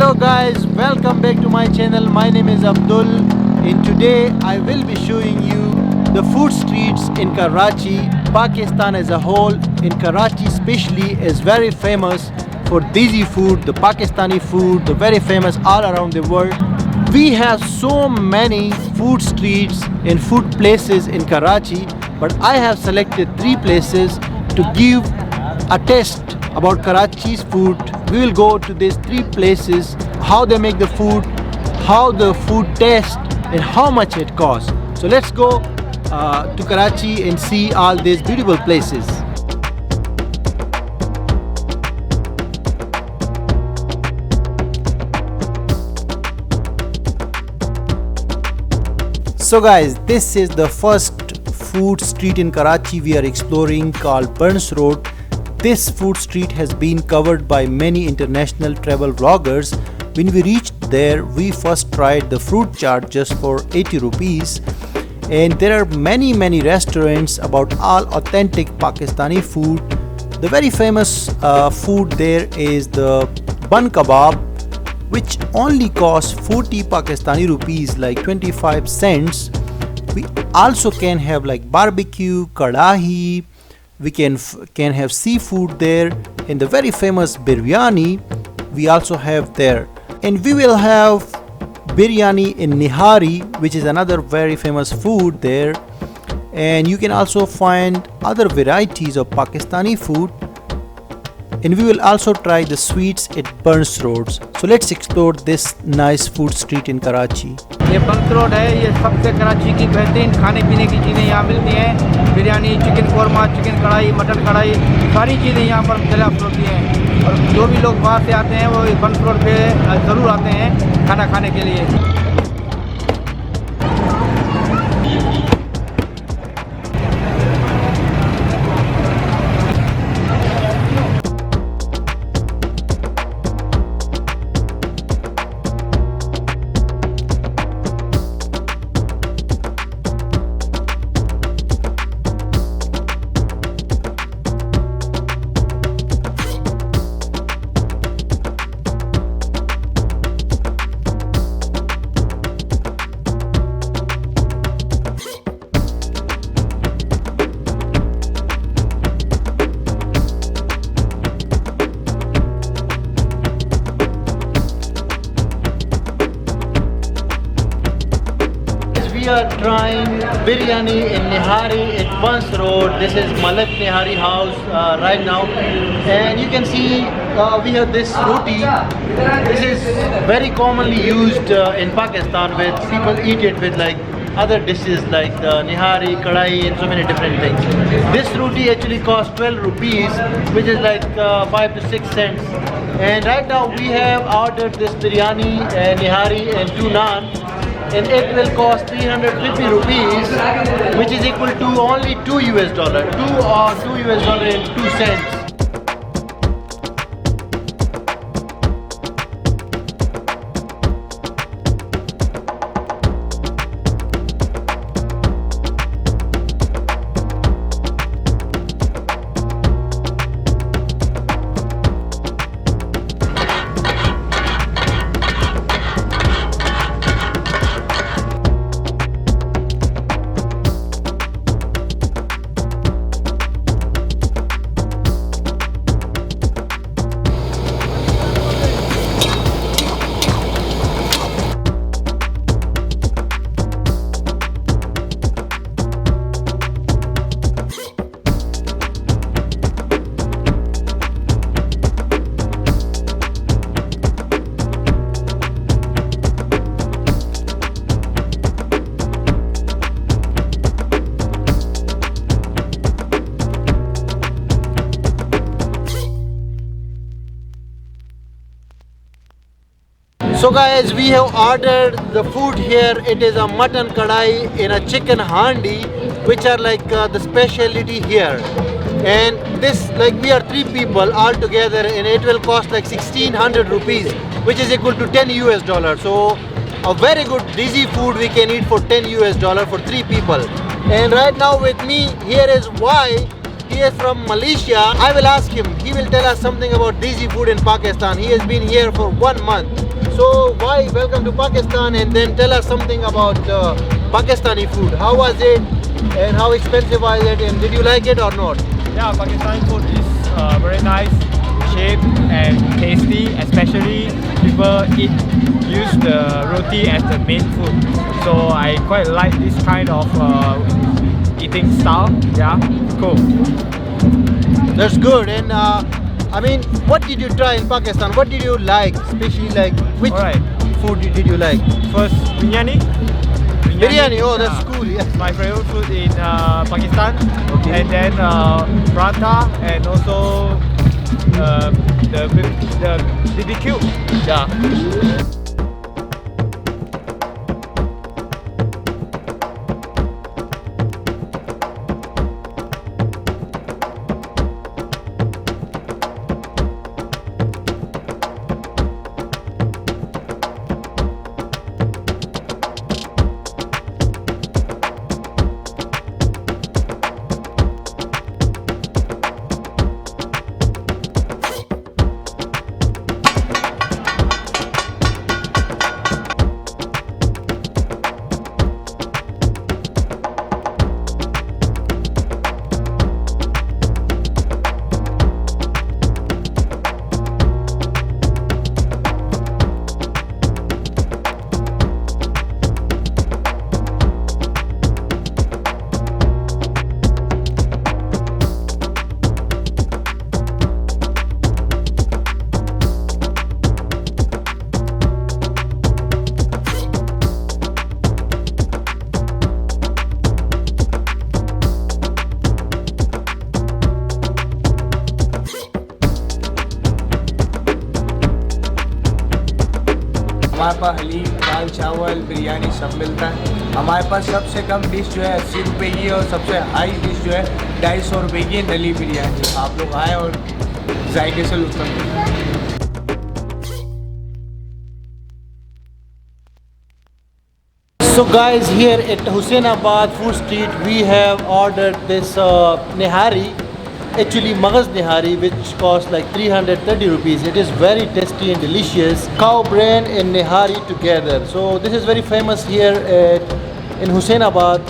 Hello guys, welcome back to my channel. My name is Abdul and today I will be showing you the food streets in Karachi. Pakistan as a whole, in Karachi especially, is very famous for desi food, the Pakistani food, the very famous all around the world. We have so many food streets and food places in Karachi, but I have selected 3 places to give a taste about Karachi's food. We will go to these 3 places, how they make the food, how the food tastes, and how much it costs. So let's go to Karachi and see all these beautiful places. So guys, this is the first food street in Karachi we are exploring, called Burns Road. This food street has been covered by many international travel vloggers. When we reached there, we first tried the fruit chaat just for 80 rupees. And there are many restaurants about all authentic Pakistani food. The very famous food there is the bun kebab, which only costs 40 Pakistani rupees, like 25 cents. We also can have like barbecue, kadahi. We can have seafood there, and the very famous biryani we also have there. And we will have biryani in Nihari, which is another very famous food there. And you can also find other varieties of Pakistani food. And we will also try the sweets at Burns Roads. So let's explore this nice food street in Karachi. ये बंस road है, ये सबसे कराची की बेहतरीन खाने पीने की चीज़ें यहाँ मिलती हैं। बिरयानी, चिकन कोरमा, चिकन कढ़ाई, मटन कढ़ाई, सारी चीज़ें यहाँ पर दरियाफ्त होती हैं। और जो भी लोग बाहर से आते हैं वो बंस रोड पे ज़रूर आते हैं खाना खाने के लिए। We are trying biryani in Nihari at Burns Road. This is Malik Nihari house right now, and you can see we have this roti. This is very commonly used in Pakistan, with people eat it with like other dishes like the Nihari, kadai, and so many different things. This roti actually costs 12 rupees, which is like 5 to 6 cents. And right now we have ordered this biryani, Nihari, and 2 naan. And it will cost 350 rupees, which is equal to only $2 US, $2 US and 2 cents. So guys, we have ordered the food here. It is a mutton kadai in a chicken handi, which are like the specialty here. And this, like, we are 3 people all together, and it will cost like 1600 rupees, which is equal to 10 US dollars. So a very good desi food we can eat for 10 US dollars for 3 people. And right now with me here is Y. He is from Malaysia. I will ask him. He will tell us something about desi food in Pakistan. He has been here for 1 month. So why welcome to Pakistan, and then tell us something about Pakistani food. How was it and how expensive was it, and did you like it or not? Yeah, Pakistani food is very nice, cheap and tasty. Especially people use the roti as the main food. So I quite like this kind of eating style. Yeah, cool. That's good. And I mean, what did you try in Pakistan? What did you like? Especially like which Alright. food did you like? First, biryani. Biryani. Oh, that's yeah. cool. Yes. My favorite food in Pakistan. Okay. And then paratha and also the BBQ. Yeah. हमारे पास हलीम, दाल चावल, बिरयानी सब मिलता है। हमारे पास सबसे कम dish जो है 80 रुपये की, और सबसे हाई डिश जो है 250 रुपये की नली बिरयानी। आप लोग आए और जायके से लुत्फ़ उठाएं। So guys, here at Husainabad Food Street we have ordered this nihari, actually Maghaz nihari, which costs like 330 rupees. It is very tasty and delicious. Cow brain and nihari together. So this is very famous here in Husainabad,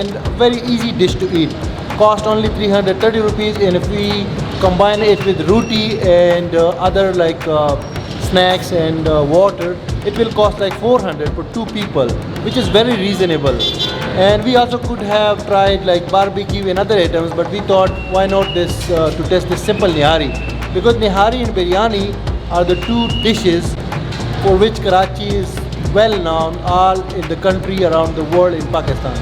and very easy dish to eat. Cost only 330 rupees, and if we combine it with roti and other like snacks and water, it will cost like 400 for 2 people, which is very reasonable. And we also could have tried like barbecue and other items, but we thought why not this to test this simple nihari, because nihari and biryani are the two dishes for which Karachi is well known all in the country, around the world, in Pakistan.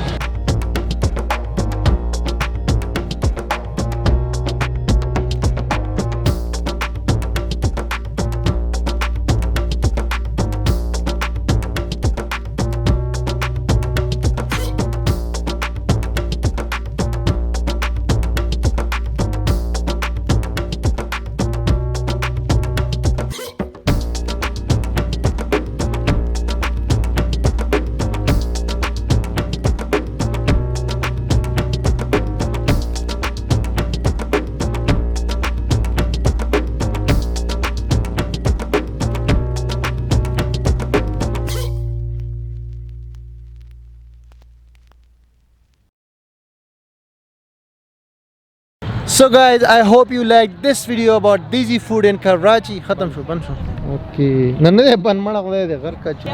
So guys, I hope you liked this video about Desi food in Karachi. Khatam sho, ban sho. Okay. Nanne de ban mala ko de ghar ka chu.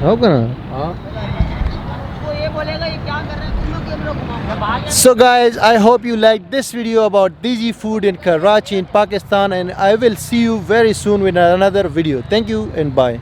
Ho kana? So guys, I hope you liked this video about Desi food in Karachi in Pakistan, and I will see you very soon with another video. Thank you and bye.